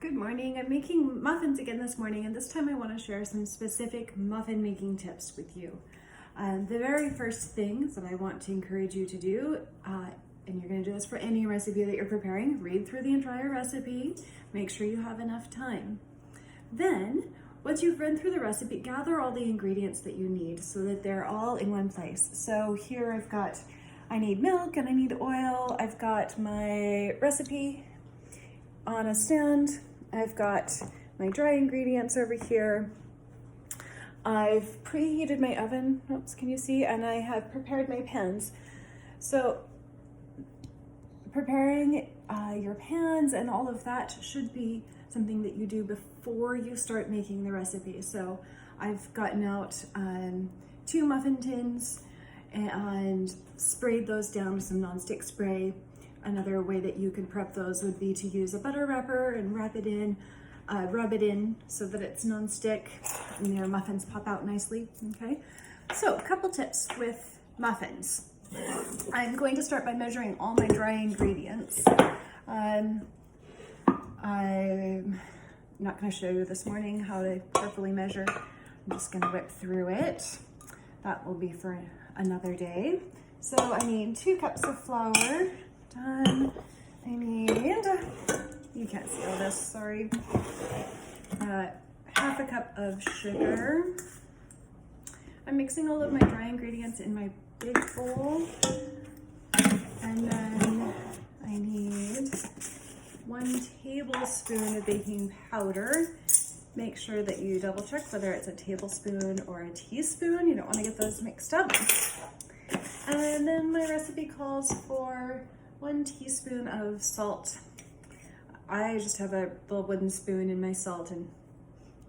Good morning. I'm making muffins again this morning, and this time I want to share some specific muffin making tips with you. The very first thing that I want to encourage you to do, and you're going to do this for any recipe that you're preparing, read through the entire recipe, make sure you have enough time. Then, once you've read through the recipe, gather all the ingredients that you need so that they're all in one place. So here I need milk and I need oil. I've got my recipe on a stand. I've got my dry ingredients over here. I've preheated my oven, oops, can you see? And I have prepared my pans. So preparing your pans and all of that should be something that you do before you start making the recipe. So I've gotten out 2 muffin tins and sprayed those down with some nonstick spray. Another way that you can prep those would be to use a butter wrapper and rub it in so that it's nonstick and your muffins pop out nicely, okay? So a couple tips with muffins. I'm going to start by measuring all my dry ingredients. I'm not going to show you this morning how to carefully measure. I'm just going to whip through it. That will be for another day. So I need 2 cups of flour. Done. I need, you can't see all this, sorry. Half a cup of sugar. I'm mixing all of my dry ingredients in my big bowl. And then I need 1 tablespoon of baking powder. Make sure that you double check whether it's a tablespoon or a teaspoon. You don't want to get those mixed up. And then my recipe calls for 1 teaspoon of salt. I just have a little wooden spoon in my salt and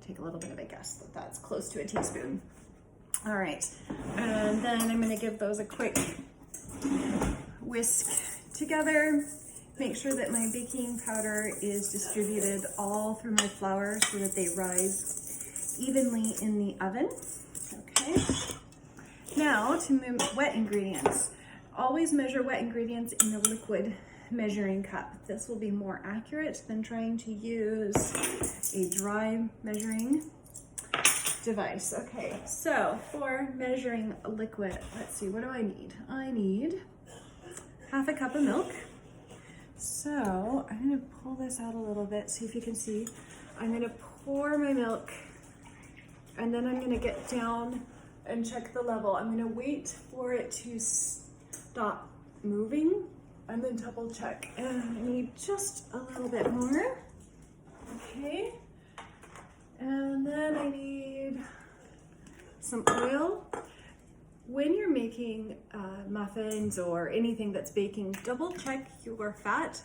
take a little bit of a guess that that's close to a teaspoon. All right, and then I'm gonna give those a quick whisk together. Make sure that my baking powder is distributed all through my flour so that they rise evenly in the oven, okay? Now to move wet ingredients. Always measure wet ingredients in a liquid measuring cup. This will be more accurate than trying to use a dry measuring device. Okay, so for measuring a liquid, let's see, what do I need? I need half a cup of milk. So I'm gonna pull this out a little bit, see if you can see. I'm gonna pour my milk and then I'm gonna get down and check the level. I'm gonna wait for it to stop moving and then double check. And I need just a little bit more. Okay. And then I need some oil. When you're making muffins or anything that's baking, double check your fat.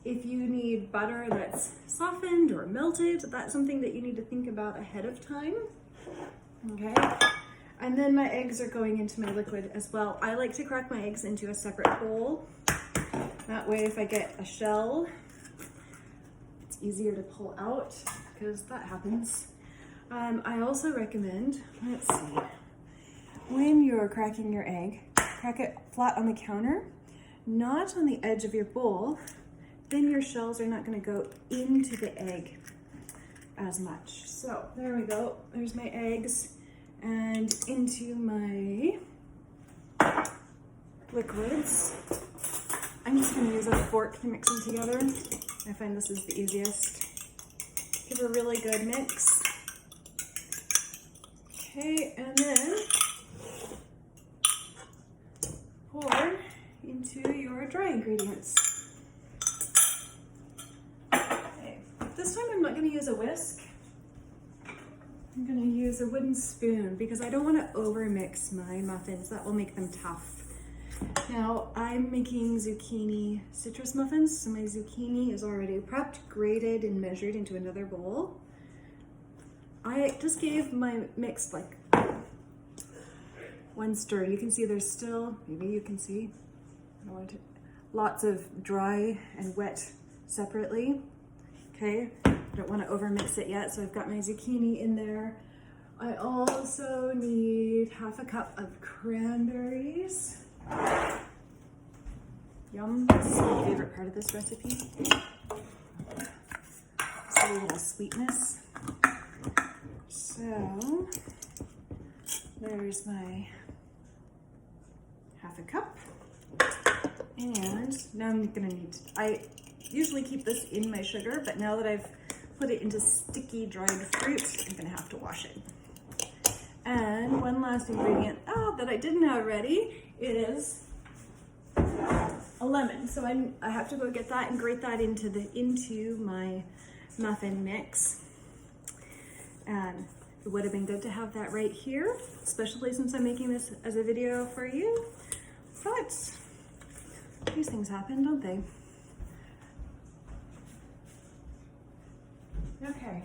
If you need butter that's softened or melted, that's something that you need to think about ahead of time. Okay. And then my eggs are going into my liquid as well. I like to crack my eggs into a separate bowl. That way if I get a shell, it's easier to pull out because that happens. I also recommend, let's see, when you're cracking your egg, crack it flat on the counter, not on the edge of your bowl. Then your shells are not going to go into the egg as much. So there we go. There's my eggs. And into my liquids. I'm just going to use a fork to mix them together. I find this is the easiest. Give a really good mix. Okay, and then pour into your dry ingredients. Okay. This time I'm not going to use a whisk. I'm gonna use a wooden spoon because I don't want to over mix my muffins. That will make them tough. Now I'm making zucchini citrus muffins. So my zucchini is already prepped, grated, and measured into another bowl. I just gave my mix like 1 stir. You can see there's still, maybe you can see, lots of dry and wet separately. Okay. I don't want to overmix it yet, so I've got my zucchini in there. I also need half a cup of cranberries. Yum, this is my favorite part of this recipe. a little sweetness. So there's my half a cup. And now I'm gonna need, I usually keep this in my sugar, but now that I've put it into sticky dried fruit, I'm gonna have to wash it. And one last ingredient that I didn't have ready is a lemon. So I have to go get that and grate that into my muffin mix. And it would have been good to have that right here, especially since I'm making this as a video for you. But these things happen, don't they? Okay.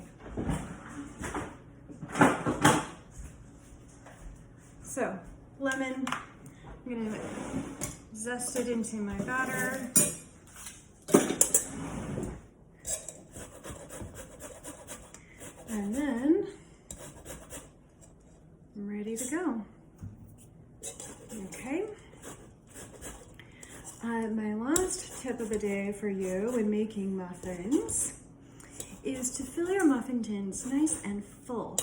So, lemon, I'm gonna zest it into my batter. And then I'm ready to go. Okay. My last tip of the day for you when making muffins is to fill your muffin tins nice and full.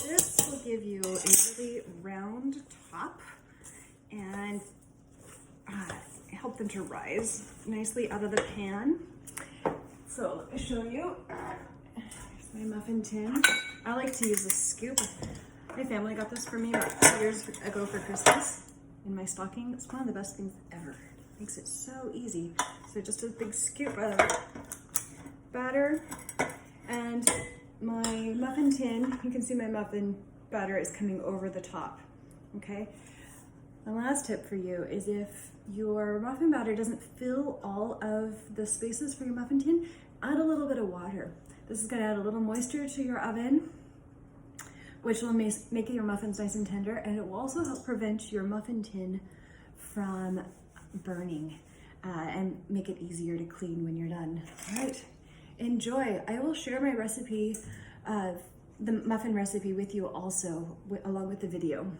This will give you a really round top and help them to rise nicely out of the pan. So let me show you. Here's my muffin tin. I like to use a scoop. My family got this for me about 2 years ago for Christmas in my stocking. It's one of the best things ever. Makes it so easy. So just a big scoop of batter. And my muffin tin, you can see my muffin batter is coming over the top, okay? My last tip for you is if your muffin batter doesn't fill all of the spaces for your muffin tin, add a little bit of water. This is gonna add a little moisture to your oven, which will make your muffins nice and tender, and it will also help prevent your muffin tin from burning and make it easier to clean when you're done. All right. Enjoy. I will share my recipe, the muffin recipe with you also, along with the video.